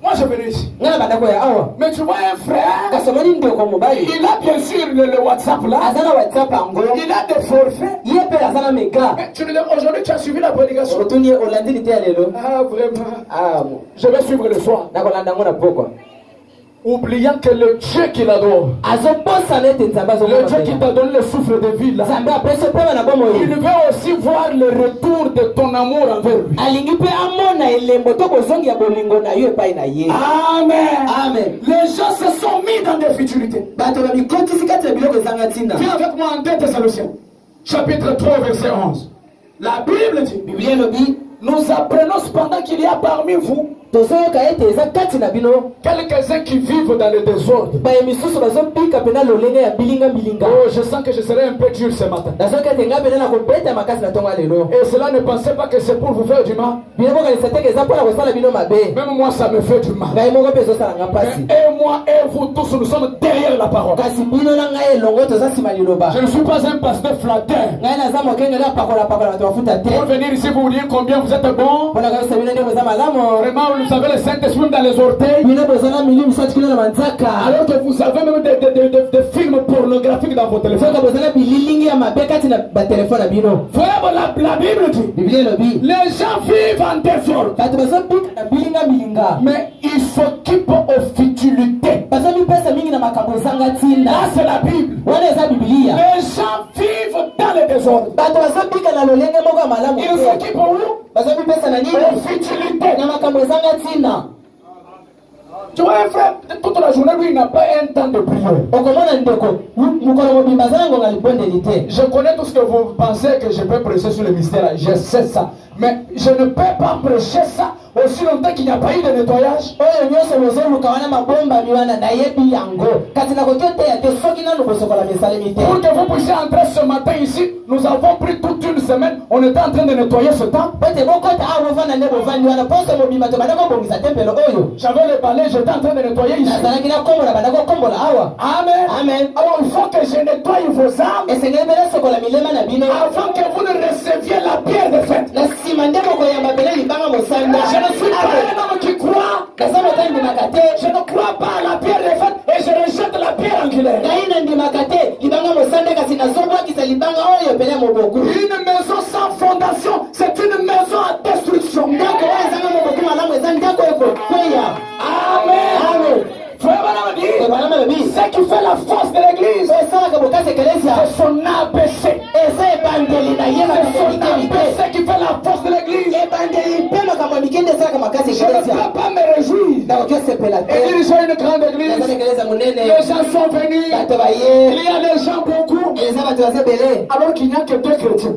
Moi je venais ici. Mais tu vois un frère, il a bien sûr le WhatsApp là. Il a des forfaits. Mais aujourd'hui tu as suivi la prédication. Ah vraiment. Je vais suivre le soir. Oubliant que le Dieu qui l'adore, le Dieu qui t'a donné le souffle de vie là, il veut aussi voir le retour de ton amour envers lui. Amen. Amen. Les gens se sont mis dans des futurités. Viens avec moi en 2 Thessaloniciens, chapitre 3, verset 11. La Bible dit, nous apprenons cependant qu'il y a parmi vous quelques-uns qui vivent dans le désordre. Oh, je sens que je serai un peu dur ce matin. Et cela ne pensez pas que c'est pour vous faire du mal. Même moi ça me fait du mal. Et moi et vous tous nous sommes derrière la parole. Je ne suis pas un pasteur flatteur. Pour venir ici vous dire combien vous êtes bon. Vraiment vous avez le Saint-Esprit dans les orteils. Alors que vous avez même des films pornographiques dans vos téléphones. La Bible dit, les gens vivent en désordre, mais ils s'occupent aux futilités. Là c'est la Bible. Les gens vivent dans le désordre. Ils s'occupent aux futilités. Tu vois un frère, toute la journée, lui, il n'a pas un temps de prière. Je connais tout ce que vous pensez que je peux prêcher sur le mystère. Je sais ça. Mais je ne peux pas prêcher ça aussi longtemps qu'il n'y a pas eu de nettoyage. Pour que vous puissiez entrer ce matin ici, nous avons pris toute une semaine. On était en train de nettoyer ce temps. J'avais le balai, j'étais en train de nettoyer ici. Amen. Amen. Alors il faut que je nettoie vos âmes avant que vous ne receviez la pierre de fête. Je ne suis pas un homme qui croit. Je ne crois pas à la pierre de fête et je rejette la pierre angulaire. Une maison sans fondation, c'est une maison à destruction. Amen. Ce qui fait la force de l'église, c'est son ABC. C'est son ABC qui fait la force de l'église. Je ne peux pas me réjouir. Et dire j'ai une grande église. Les gens sont venus. Il y a des gens beaucoup. Alors qu'il n'y a que 2 chrétiens.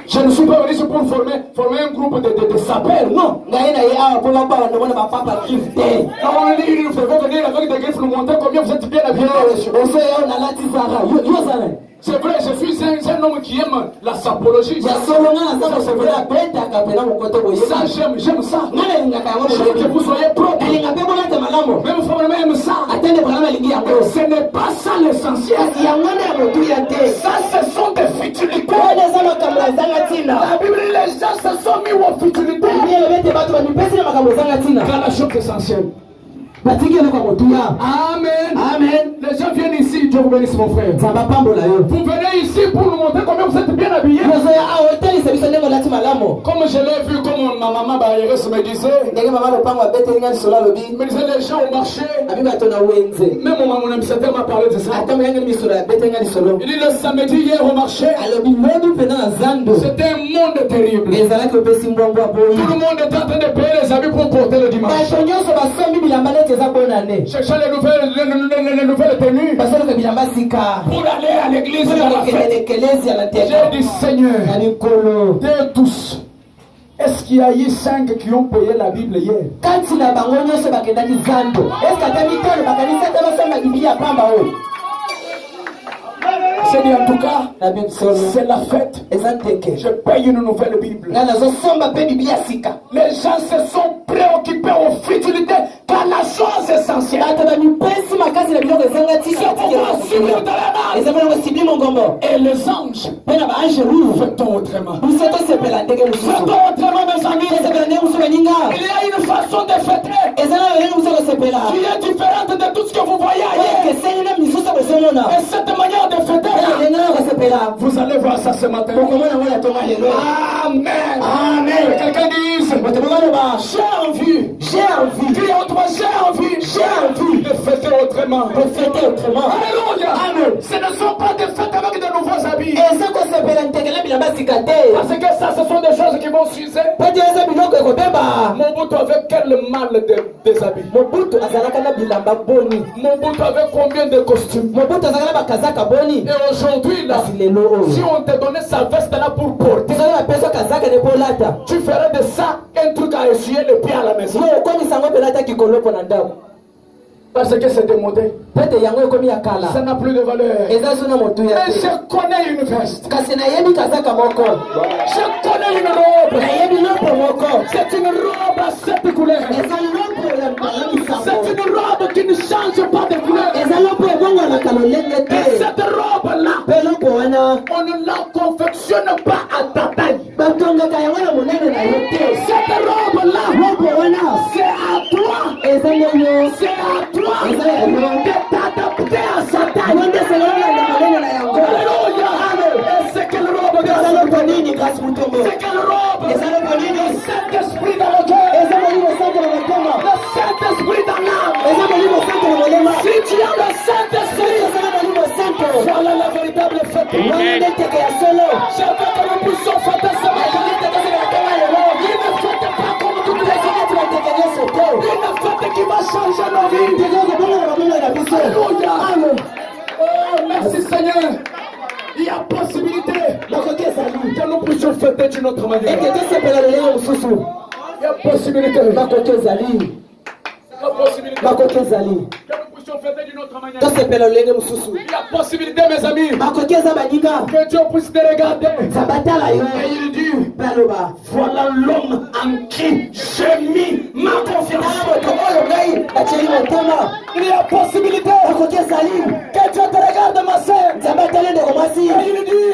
Je ne suis pas venu ici pour former un groupe de sapeurs, non. On dit, il faut venir avec des griffes nous montrer combien vous êtes bien habillés. C'est vrai, je suis un homme qui aime la sapologie. Ça, j'aime ça. Je veux que vous soyez propres. Même Frère aime ça. Ce n'est pas ça l'essentiel. Ça, ce sont des futilités. La Bible dit les gens se sont mis aux futilités. Dans la chose essentielle. Amen. Amen. Les gens viennent ici, Dieu vous bénisse mon frère. Vous venez ici pour nous montrer combien vous êtes bien habillés. Comme je l'ai vu, comme ma maman Bayeres me disait, mais les gens au marché, même mon maman m'a parlé de ça. Il dit le samedi hier au marché, c'était un monde terrible. Tout le monde était en train de payer les habits pour porter le dimanche. Cherchant les nouvelles tenues pour aller à l'église. J'ai dit Seigneur, d'eux tous, est-ce qu'il y a eu 5 qui ont payé la Bible hier? C'est dit en tout cas, c'est la fête. Je paye une nouvelle Bible. Les gens se sont préoccupés aux futilités car la chose essentielle. Et les anges, fait-on autrement? Fait-on autrement, mes amis? Il y a une façon de fêter qui est différente de tout ce que vous voyez ailleurs. Et cette manière de fêter, vous allez voir ça ce matin. Amen. Amen. Quelqu'un dise, j'ai envie. J'ai envie. Dis autrement, j'ai envie. J'ai envie de fêter autrement. De fêter autrement. Alléluia. Amen. Ce ne sont pas des fêtes avec de nouveaux habits. Parce que ça, ce sont des choses qui vont s'user. Mobutu avec quel mal des habits? Mobutu avec combien de costumes? Et aujourd'hui, là, si on te donnait sa veste là pour porter, tu ferais de ça un truc à essuyer les pieds à la maison. Parce que c'est démodé. Ça n'a plus de valeur. Mais je connais une veste. Je connais une robe. C'est une robe à 7 couleurs. C'est une robe qui ne change pas de couleur. Et cette robe-là, on ne la confectionne pas à ta taille. Cette robe-là, c'est à toi. C'est à toi. De t'adapter à sa taille. Alléluia. Et c'est quelle robe? C'est quelle robe? Le Saint-Esprit dans le cœur. Le Saint-Esprit dans l'âme. Si tu as le Saint-Esprit, voilà la véritable fête. Je veux que nous puissions fêter ce matin. Il ne fête pas comme toutes les autres. Une fête qui va changer nos vies. Alléluia. Oh, merci Seigneur. Il y a possibilité que nous puissions fêter d'une autre manière. Il y a possibilité. Il y a possibilité que nous puissions fêter d'une autre manière. Il y a possibilité, mes amis, que Dieu puisse te regarder. Et il dit, voilà l'homme en qui j'ai mis ma confiance. Il y a possibilité que Dieu te regarde, ma sœur. Et il dit,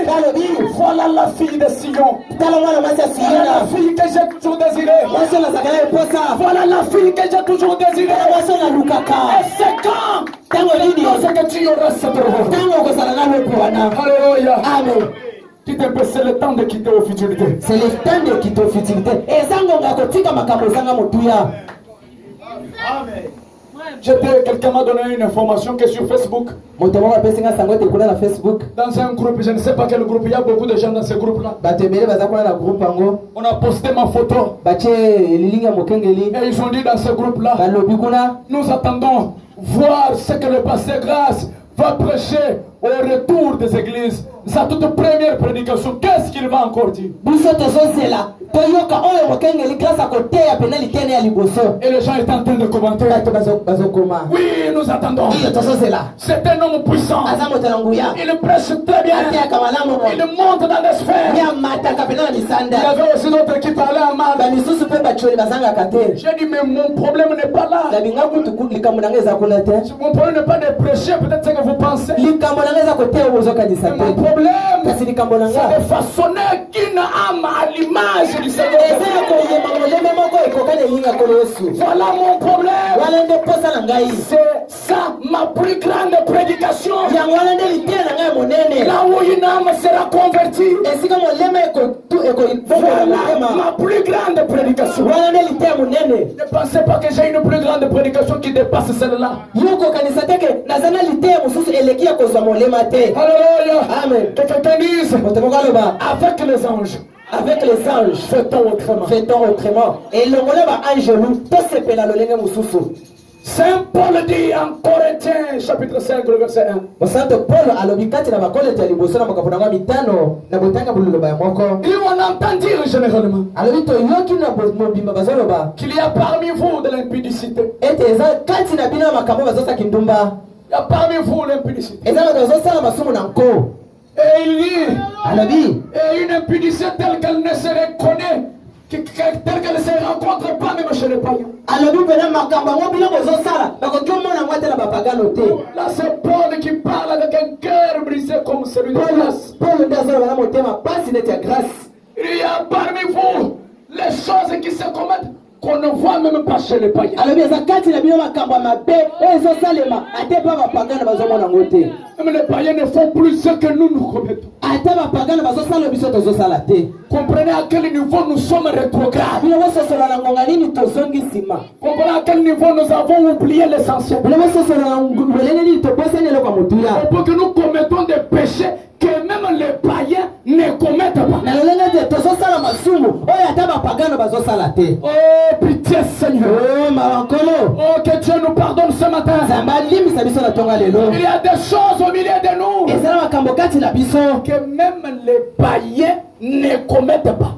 voilà la fille de Sion. Voilà la fille que j'ai toujours désirée. Voilà la fille que j'ai toujours désirée. Et c'est quand que tu auras cette robe. Alléluia. Amen. Qui te peut, c'est le temps de quitter aux futilités. C'est le temps de quitter aux futilités. Amen. Quelqu'un m'a donné une information que sur Facebook, dans un groupe, je ne sais pas quel groupe, il y a beaucoup de gens dans ce groupe-là. On a posté ma photo. Et ils ont dit dans ce groupe-là, nous attendons voir ce que le pasteur Grâce va prêcher au retour des églises. Sa toute première prédication, qu'est-ce qu'il va encore dire? Et les gens étaient en train de commenter. Oui, nous attendons. C'est un homme puissant. Il prêche très bien. Il monte dans les sphères. Il y avait aussi d'autres qui parlaient en mal. J'ai dit, mais mon problème n'est pas là. Mon problème n'est pas de prêcher, peut-être ce que vous pensez. Mon problème, c'est de façonner une âme à l'image du Seigneur. Voilà mon problème. C'est ça ma plus grande prédication. Là où une âme sera convertie. Voilà ma plus grande prédication. Ne pensez pas que j'ai une plus grande prédication qui dépasse celle-là. Alléluia. Amen. Que quelqu'un dise, avec les anges. Avec les anges, fait-on autrement. Fait-on autrement. Et le angelou, tout se peut la lolenge mususu. Saint Paul dit en Corinthiens chapitre 5 le verset 1. Et on entend dire généralement qu'il y a parmi vous de l'impudicité. Il y a parmi vous l'impudicité. Et il dit, et une impudicité telle qu'elle ne se reconnaît Tel qu'elle ne se rencontre pas même chez les païens. Là c'est Paul qui parle avec un cœur brisé comme celui de Grâce. Il y a parmi vous les choses qui se commettent qu'on ne voit même pas chez les païens. Même les païens ne font plus ce que nous commettons. Comprenez à quel niveau nous sommes rétrogrades. Comprenez à quel niveau nous avons oublié l'essentiel. Pour que nous commettons des péchés que même les païens ne commettent pas. Oh pitié Seigneur. Oh que Dieu nous pardonne ce matin. Il y a des choses au milieu de nous que même les païens ne commettent pas.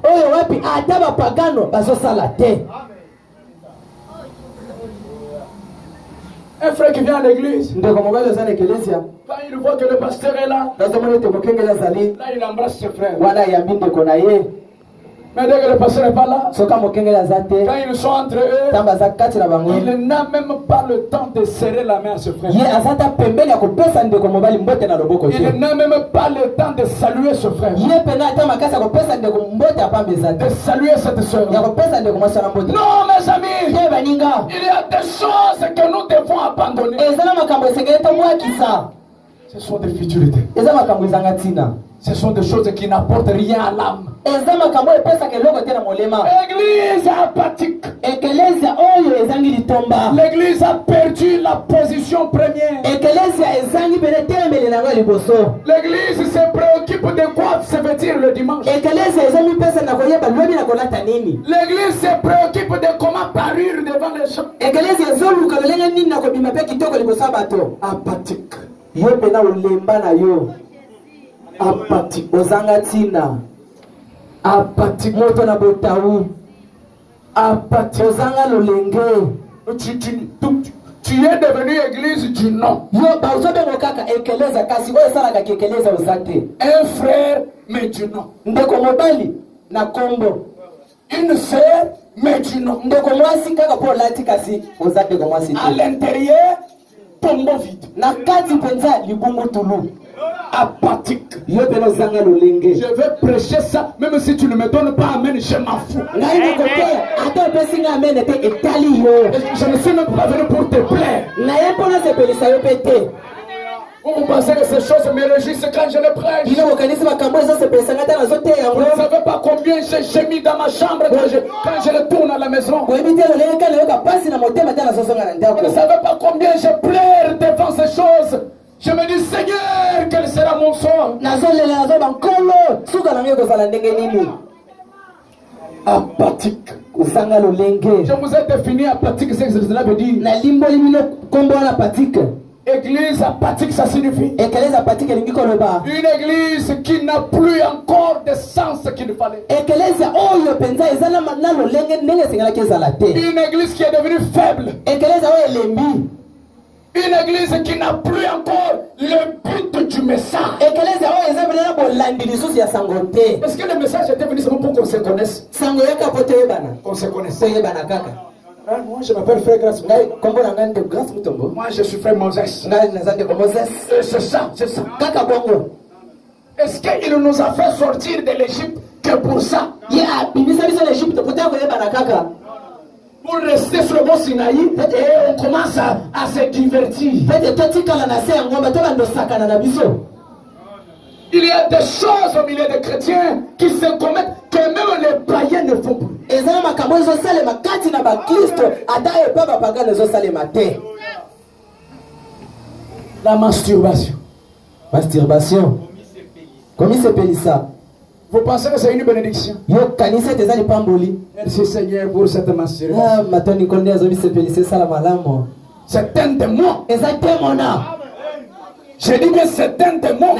Un frère qui vient à l'église, quand il voit que le pasteur est là, là il embrasse ses frères. Mais dès que le pasteur n'est pas là, quand ils sont entre eux, il n'a même pas le temps de serrer la main à ce frère. Il n'a même pas le temps de saluer ce frère, de saluer cette soeur. Non mes amis, il y a des choses que nous devons abandonner. Ce sont des futilités. Ce sont des choses qui n'apportent rien à l'âme. L'église apathique. L'église a perdu la position première. L'église se préoccupe de quoi se vêtir le dimanche. L'église se préoccupe de comment parure devant les gens. Apathique. Apathique. Apathique. Moto na botaou. Apathique. Ozanga lolenge. Tu es devenu église du nom. Un frère mais du nom. Une sœur mais du nom. À l'intérieur, tombeau vide. Apathique. Je vais prêcher ça, même si tu ne me donnes pas amen, je m'en fous. Je ne suis même pas venu pour te plaire. Vous pensez que ces choses me réjouissent quand je les prêche? Vous ne savez pas combien j'ai gémi dans ma chambre quand je retourne à la maison. Vous ne savez pas combien je pleure devant ces choses. Je me dis, Seigneur, quel sera mon sort? Apathique. Je vous ai défini apathique, c'est ce que cela veut dire. Église apathique, ça signifie une église qui n'a plus encore de sens qu'il fallait. Une église qui est devenue faible. Une église qui n'a plus encore le but du message. Est-ce que le message était venu seulement pour qu'on se connaisse? On se connaisse. Moi je m'appelle frère Grâce. Moi je suis frère Moses. C'est ça, c'est ça. Est-ce qu'il nous a fait sortir de l'Égypte que pour ça? Pour rester sur le mont Sinaï et on commence à se divertir. Il y a des choses au milieu des chrétiens qui se commettent que même les païens ne font plus. La masturbation. Comment s'appelle ça? Vous pensez que c'est une bénédiction? Merci Seigneur pour cette masturbation. C'est un démon. Je dis bien c'est un démon.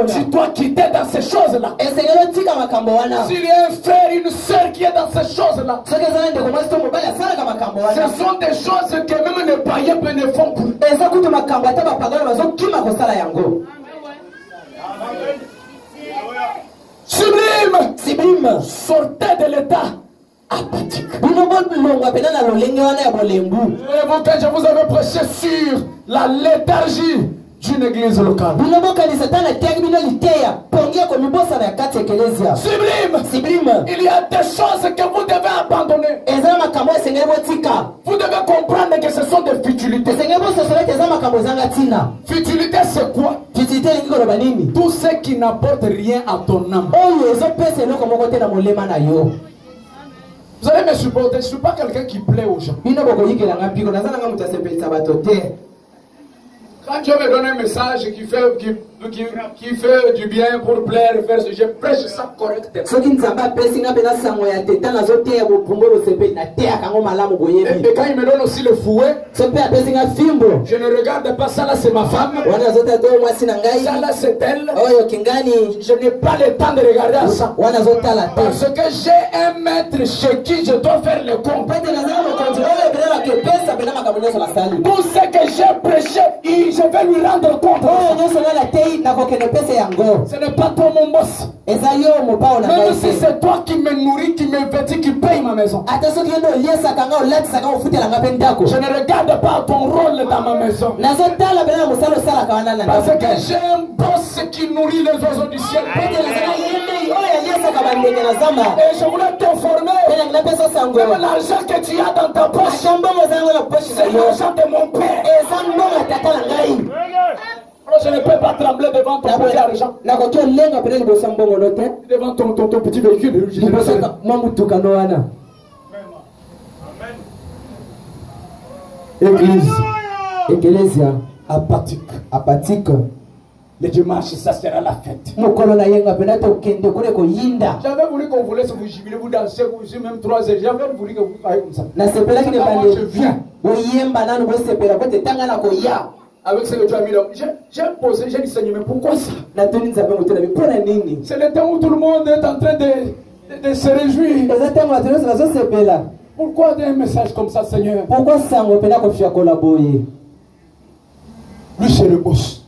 Tu dois quitter dans ces choses-là. S'il y a un frère, une soeur qui est dans ces choses-là, ce sont des choses que même les païens ne font plus. Sublime. Sublime. Sortez de l'état apathique. Et vous, quand je vous avais prêché sur la léthargie d'une église locale. Sublime. Il y a des choses que vous devez abandonner. Vous devez comprendre que ce sont des futilités. Futilité, c'est quoi? Tout ce qui n'apporte rien à ton âme. Vous allez me supporter, je ne suis pas quelqu'un qui plaît aux gens. Quand Dieu me donne un message qui fait du bien pour plaire, je prêche ça correctement. Et quand il me donne aussi le fouet, je ne regarde pas ça là, c'est ma femme. Ça là, c'est elle. Je n'ai pas le temps de regarder ça. Parce que j'ai un maître chez qui je dois faire le compte. Tout ce que j'ai prêché, je vais lui rendre compte. Ce n'est pas toi mon boss. Même si c'est toi qui me nourris, qui me vêtis, qui paye ma maison. Je ne regarde pas ton rôle dans ma maison. Parce que j'ai un boss qui nourrit les oiseaux du ciel. Et je voulais t'informer. Même l'argent que tu as dans ta poche, c'est l'argent de mon père. Je ne peux pas trembler devant ton petit argent. Devant ton petit véhicule. Église apathique. Le dimanche, ça sera la fête. J'avais voulu qu'on vous laisse vous jubiler, vous danser, vous même 3 heures. J'avais voulu que vous soyez comme ça. Je viens. Avec ce que tu as mis là, j'ai posé, j'ai dit Seigneur, mais pourquoi ça? C'est le temps où tout le monde est en train de se réjouir. Pourquoi un message comme ça, Seigneur? Lui, c'est le boss.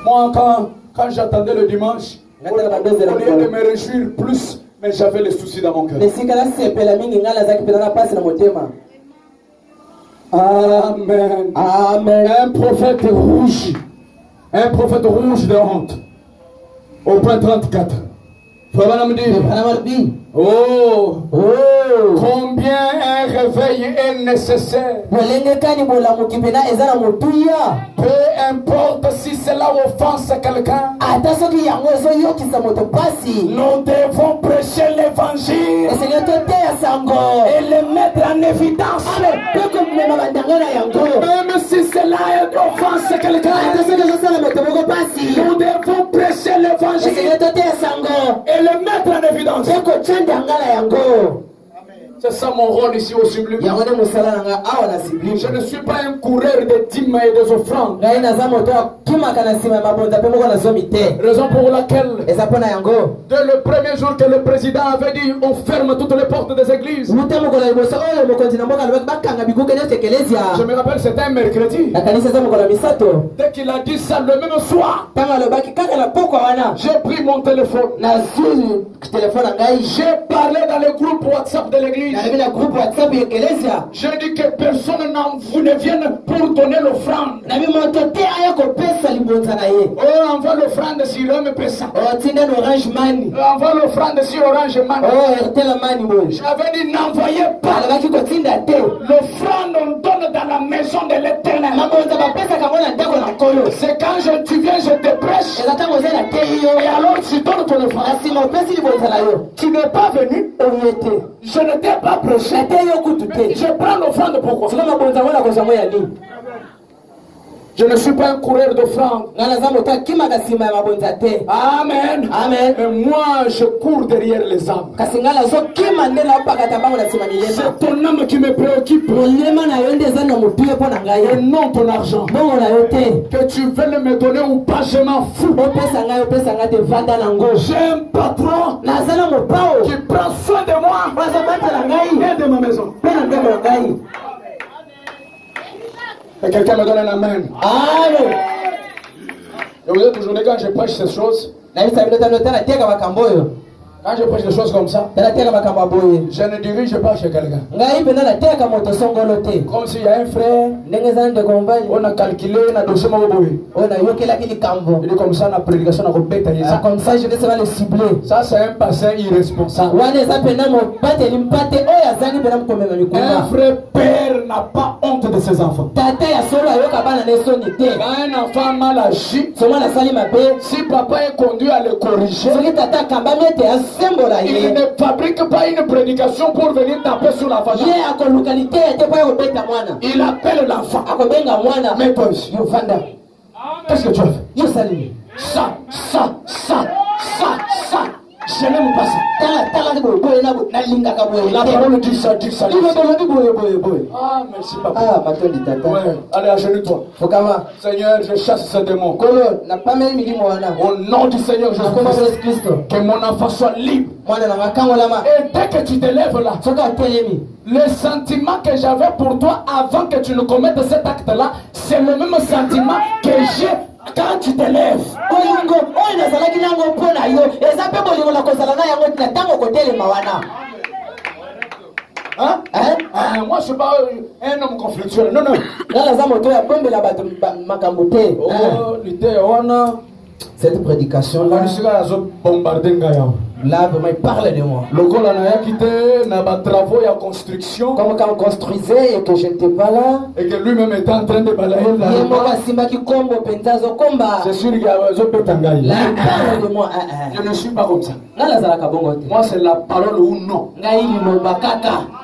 Moi, quand j'attendais le dimanche, au lieu de me réjouir plus, mais j'avais les soucis dans mon cœur. Amen. Amen. Un prophète rouge de honte. Au point 34. Frère me dit, combien un réveil est nécessaire. Peu importe si cela offense quelqu'un. Nous devons prêcher l'évangile et le mettre en évidence. Même si cela offense quelqu'un, nous devons prêcher l'évangile et le mettre en évidence. C'est ça mon rôle ici au Sublime. Je ne suis pas un coureur de dîmes et des offrandes. Raison pour laquelle, dès le premier jour que le président avait dit on ferme toutes les portes des églises, je me rappelle c'était un mercredi. Dès qu'il a dit ça le même soir, j'ai pris mon téléphone. J'ai parlé dans le groupe WhatsApp de l'église. J'ai dit que personne ne vienne pour donner l'offrande. Oh, envoie l'offrande sur Rome Pesa. Envoie l'offrande sur Orange Man. J'avais dit n'envoyez pas. L'offrande on donne dans la maison de l'Éternel. C'est quand tu viens, je te prêche. Et alors tu donnes ton offrande. Tu n'es pas venu. Je ne t'ai pas prêché. Je prends l'offrande pourquoi? Je ne suis pas un coureur d'offrande. Amen. Amen. Mais moi, je cours derrière les âmes. C'est ton âme qui me préoccupe. Et non ton argent. Que tu veux me donner ou pas, je m'en fous. J'ai un patron qui prend soin de moi et de ma maison. Et quelqu'un me donne un amen. Amen. Et vous êtes aujourd'hui, quand je prêche ces choses, quand je prêche des choses comme ça, je ne dirige pas chez quelqu'un. Comme s'il y a un frère, on a calculé, on a dossier. Il est comme ça, la prédication, comme ça, je vais savoir le cibler. Ça, c'est un pasteur irresponsable. Un vrai père n'a pas honte de ses enfants. Quand un enfant mal agi, si papa est conduit à le corriger, il ne fabrique pas une prédication pour venir taper sur la famille. Il appelle l'enfant. Mais toi aussi, qu'est-ce que tu as fait? Ça. Je n'aime pas ça. La parole dit ça. Ah, merci papa. Ouais. Allez, agenouille-toi. Seigneur, je chasse ce démon. Au nom du Seigneur Jésus-Christ, que mon enfant soit libre. Et dès que tu te lèves là, le sentiment que j'avais pour toi avant que tu ne commettes cet acte-là, c'est le même sentiment que j'ai quand tu te lèves. Hein? Moi je suis pas un homme conflictuel. Non. Cette prédication là, là vraiment il parle de moi. Comme quand on construisait et que je n'étais pas là, et que lui-même était en train de balayer là. C'est sûr qu'il y a là, parle de moi. Je ne suis pas comme ça. Moi c'est la parole ou non.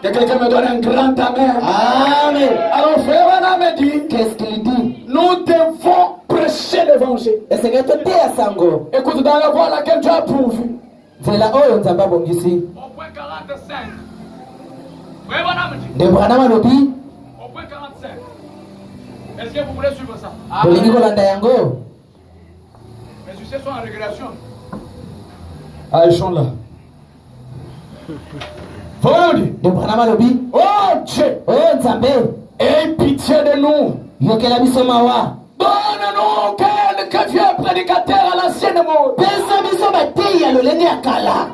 Que quelqu'un me donne un grand amen. Amen. Alors frère Wana me dit, qu'est-ce qu'il dit? Nous devons prêcher l'évangile. Écoute, dans la voie à laquelle tu as pourvu. C'est là où on s'en va bon ici. Au point 45. Frère Wana me dit. De Branham Alobi. Au point 45. Est-ce que vous voulez suivre ça? Mes succès sont en régulation. Ah, ils sont là. De Branham Alobi. Oh Dieu. Oh Nzambe. Aie pitié de nous. Yokela biso mawa. Donne-nous que Dieu est prédicateur à l'ancienne mode. Pesa biso bateyi ya lolenge ya kala.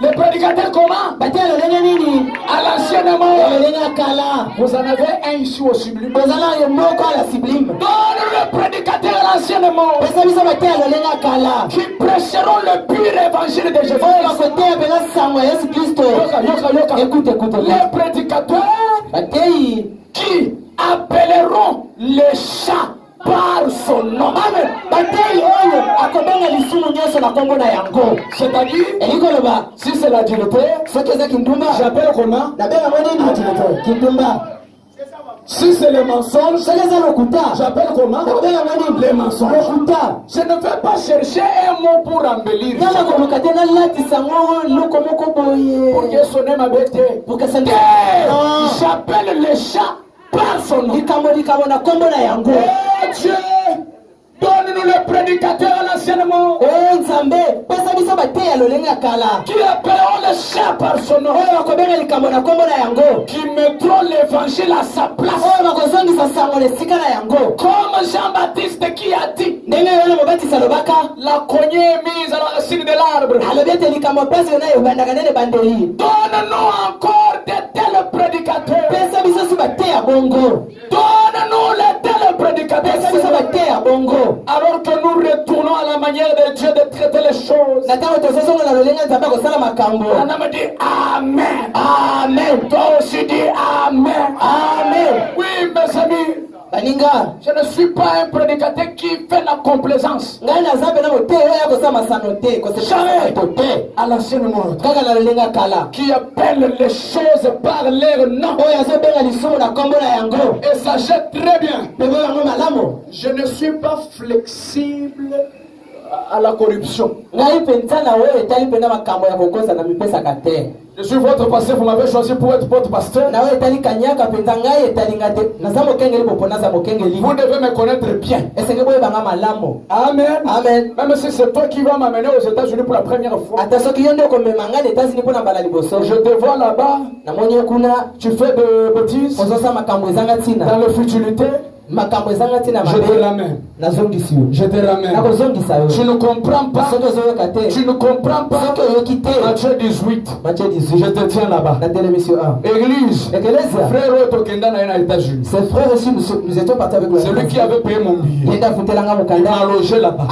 Le prédicateur comment? Bateyi ya lolenge nini? À l'ancienne mode. Ya lolenge ya kala. Vous en avez un ici au sublime. Bozala yo moko à la sublime. Donne le prédicateur à l'ancienne mode. Pesa biso bateyi ya lolenge ya kala. Qui prêcheront le pur évangile de Jésus. Oh bakoteya pela sango ya Yesu Kristo. Yoka. Écoute. Les prédicateurs bateyi qui appelleront les chats par son nom. Amen. Bateyi oyo akobenga lisumu nyonso na kombo na yango. C'est-à-dire, elikoloba si c'est la dignité, soki eza kindumba j'appelle comment? nabenga monini kindumba. Si c'est le mensonge, soki eza lokuta j'appelle comment? nakobenga monini les mensonges. lokuta. Je ne vais pas chercher un mot pour embellir. Nana koluka te nalatisa ngo loko moko boye Pour que son âme abete. pour que ça ne J'appelle les chats par son nom. likambo na kombo na yango. Oh Dieu, donne-nous le prédicateur à l'anciennement. Oh Nzambe pesa biso bateyi ya lolenge ya kala Qui appelleront les chats par son nom. oyo bakobenga likambo na kombo na yango. Qui mettront l'évangile à sa place. oyo bakozongisa sango na esika na yango. Comme Jean-Baptiste qui a dit, ndenge yono mobatisi alobaka la cognée est mise à la racine de l'arbre. alobi ete likambo place yona ebandaka nde bandeli. Donne-nous encore de tels prédicateurs. pesa biso si bateyi ya bongo. Donne-nous les tels prédicateurs. pesa biso bateyi ya bongo. Alors que nous retournons à la manière de Dieu de traiter les choses. na ntango tozozonga na lolenge nzambe akosala makambo. On a me dit Amen. Amen. Toi aussi dis Amen. Amen. Oui, mes amis. baninga Je ne suis pas un prédicateur qui fait la complaisance. ngai naza pena moteyi oyo ya kosala masano te Jamais koseto te à l'ancienne mode. kaka na lolenge ya kala Qui appelle les choses par leur nom. oyo azobenga lisumu na kombo na yango. Et sachez très bien, pembo yango malamu. je ne suis pas flexible à la corruption. ngai mpenza na oyo etali mpena makambo ya kokosa na mipesaka te. Je suis votre pasteur, vous m'avez choisi pour être votre pasteur. na oyo etali kanyaka mpenza ngai etalinga te naza mokengeli popo naza mokengeli. Vous devez me connaître bien. esenge boyebanga malamu. Amen. Amen. Même si c'est toi qui vas m'amener aux États-Unis pour la première fois. ata soki yo nde okomema ngai na etats-unis mpo na mbala liboso. Je te vois là-bas, namoni yo kuna tu fais de bêtises, ozosala makambo ezanga ntina dans le futilité. Je te ramène. Je te ramène. Tu ne comprends pas. Tu ne comprends pas. Matthieu 18. Je te tiens là-bas. Église. Frère Otokenda na États-Unis. Ses frères aussi, nous étions partis avec lui. C'est lui qui avait payé mon billet. Il m'a logé là-bas.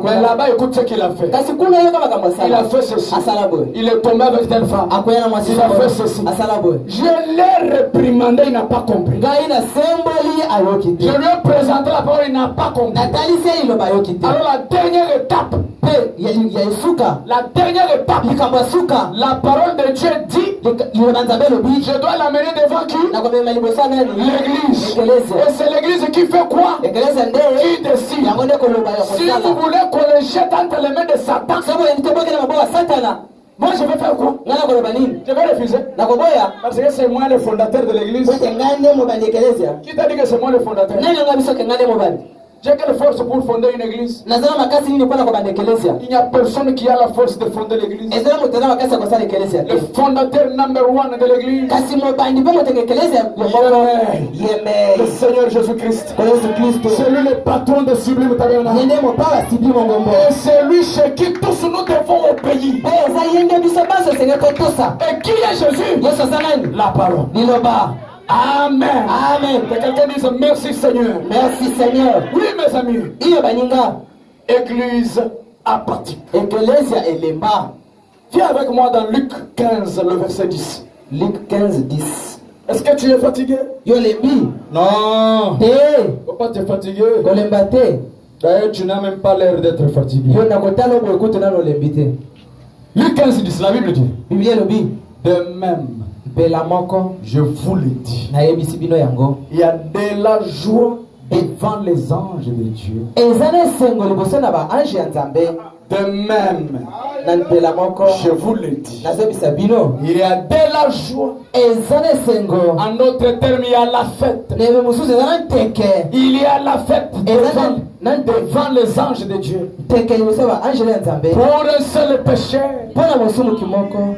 Mais là-bas, écoute ce qu'il a fait. Il a fait ceci. Il est tombé avec telle femme. Il a fait ceci. Je l'ai réprimandé, il n'a pas compris. Je lui ai présenté la parole, il n'a pas compris. Alors la dernière étape, la parole de Dieu dit, je dois l'amener devant qui? L'église. Et c'est l'église qui fait quoi? Qui décide. Si vous voulez qu'on le jette entre les mains de Satan, moi je vais faire quoi? Je vais refuser. Parce que c'est moi le fondateur de l'église. Qui t'a dit que c'est moi le fondateur? J'ai quelle force pour fonder une église? Il n'y a personne qui a la force de fonder l'église. Le fondateur number one de l'église, le Seigneur Jésus-Christ. C'est lui le patron de Sublime Tabernacle. Et c'est lui chez qui tous nous devons obéir. Et qui est Jésus? La parole. Amen. Amen. Que quelqu'un dise merci Seigneur. Merci Seigneur. Oui mes amis. Église apathique. Viens avec moi dans Luc 15, le verset 10. Luc 15, 10. Est-ce que tu es fatigué? Non. Pourquoi tu es fatigué? D'ailleurs, tu n'as même pas l'air d'être fatigué. Luc 15, 10, la Bible dit. De même, je vous le dis, il y a de la joie devant les anges de Dieu. De même, je vous le dis, il y a de la joie. En d'autres termes, il y a la fête. Il y a la fête devant les anges de Dieu. Pour un seul péché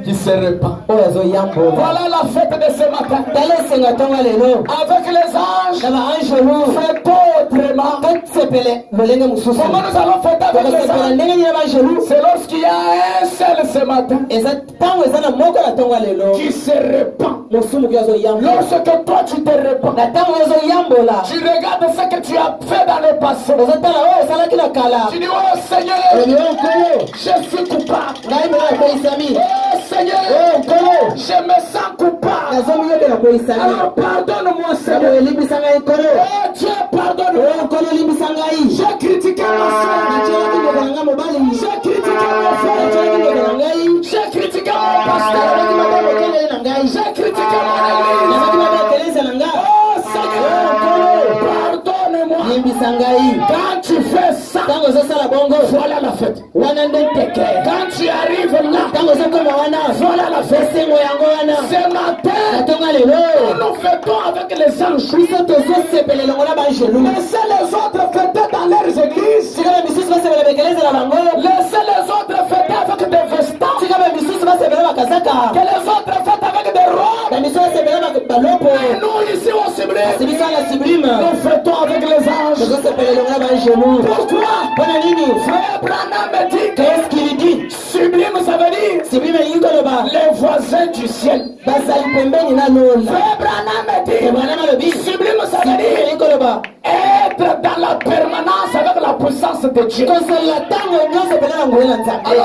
qui se répand. Voilà la fête de ce matin. Avec les anges, faites autrement. Comment nous allons fêter avec les anges? C'est lorsqu'il y a un seul ce matin qui se répand. Lorsque toi tu te répands, tu regardes ce que tu as fait dans le passé. Tu dis oh Seigneur, je suis coupable. Oh Seigneur, je me sens coupable. Alors pardonne-moi Seigneur. Oh Dieu, pardonne-moi. J'ai critiqué ma soeur. J'ai critiqué mon frère. J'ai critiqué mon pasteur. J'ai critiqué mon église. Oh Seigneur, pardonne-moi. Quand tu fais ça, voilà la fête. Quand tu arrives là, voilà la fête. Ce matin, nous fêtons avec les anges. Laissez les autres fêter dans leurs églises. Laissez les autres fêter avec des vestons. Que les autres fêtent avec des robes. Et nous ici au Sublime, nous fêtons avec les anges. Pourquoi? Frère Branham me dit, qu'est-ce qu'il dit? Sublime, ça veut dire les voisins du ciel. Frère Branham me dit, sublime, ça veut dire être dans la permanence avec la puissance de Dieu. Alors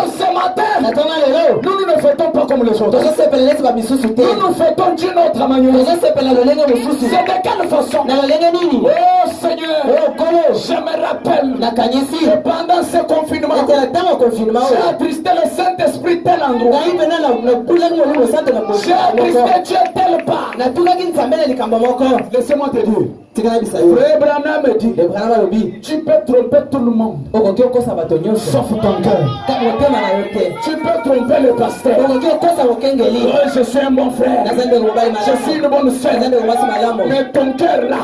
ce matin, nous ne fêtons pas comme les autres. Nous fêtons d'une autre manière. C'est de quelle façon? Oh Seigneur, je me rappelle que pendant ce confinement, j'ai attristé le Saint-Esprit tel endroit. J'ai attristé Dieu tel part. Laissez-moi te dire. Frère Branham me dit, tu peux tromper tout le monde sauf ton cœur. Tu peux tromper le pasteur. Je suis un bon frère, je suis une bonne soeur, mais ton cœur là,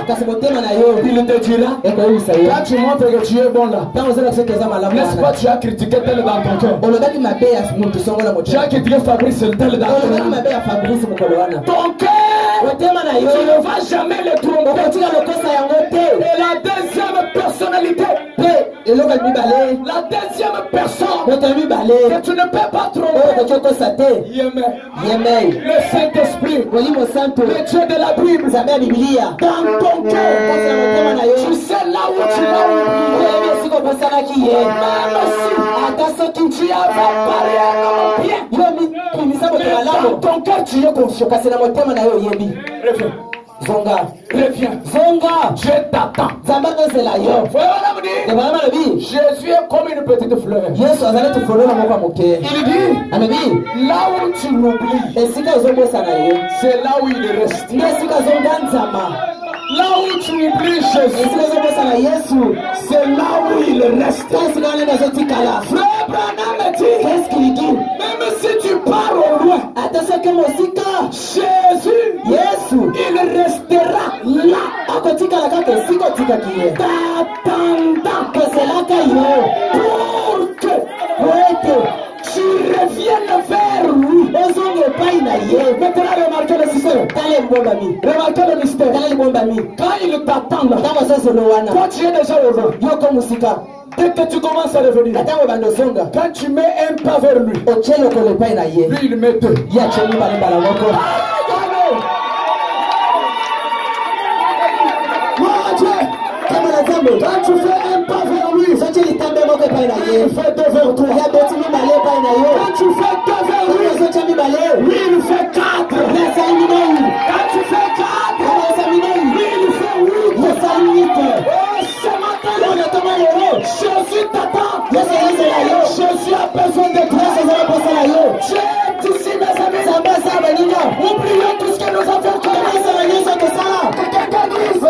il te dira, quand tu montres que tu es bon là, n'est-ce pas, tu as critiqué tel dans ton cœur. Tu as critiqué Fabrice tel dans ton cœur. Ton cœur tu ne vas jamais le tromper. Et la deuxième personnalité, la deuxième personne que tu ne peux pas tromper, Yemei, le Saint-Esprit, le Dieu de la Bible, dans ton cœur, tu sais là où tu vas oublier. Même si tu avais parlé à bien, mais dans ton cœur tu es conscient. Reviens. Reviens. Je t'attends. Jésus est comme une petite fleur. Il dit, là où tu l'oublies, c'est là où il reste. Là où tu oublies Jésus, c'est là où il reste. Frère Branham dit, qu'est-ce qu'il dit? Même si tu pars au loin, Jésus, il restera là. T'attendant pour que tu reviennes vers lui. Maintenant, remarquez le système. Remarquez le mystère. Quand il t'attend là, toi tu es déjà au loin. Dès que tu commences à revenir, quand tu mets un pas vers lui, lui il met deux. Quand tu fais un pas vers lui, il fait deux vers toi. Quand tu fais deux vers lui, lui il fait quatre. Quand tu fais quatre, lui il fait huit. Ce matin, Jésus t'attend. Jésus a besoin de toi. Dieu ici mes amis. Oublions tout ce que nous avons fait. Quelqu'un dit, ce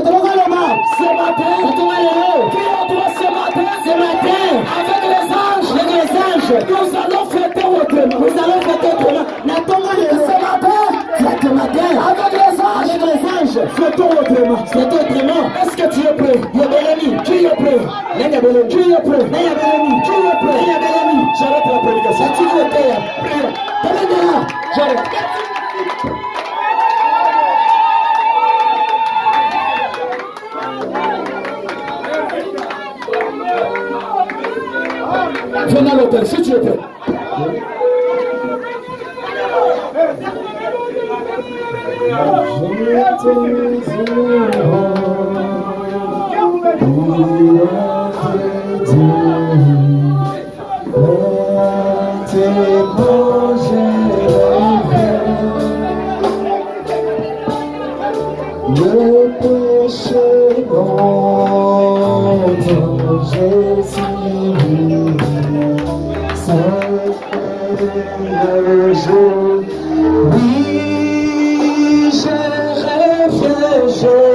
matin, ce matin, avec les anges, nous allons fêter autrement. Ce matin, avec les anges, fêtons autrement. Est-ce que tu es prêt? Qui est prêt? J'arrête la prédication. J'arrête. Viens à l'hôtel si tu es prêt. Le péché contre Jésus, c'est le jour. Oui, je reviens.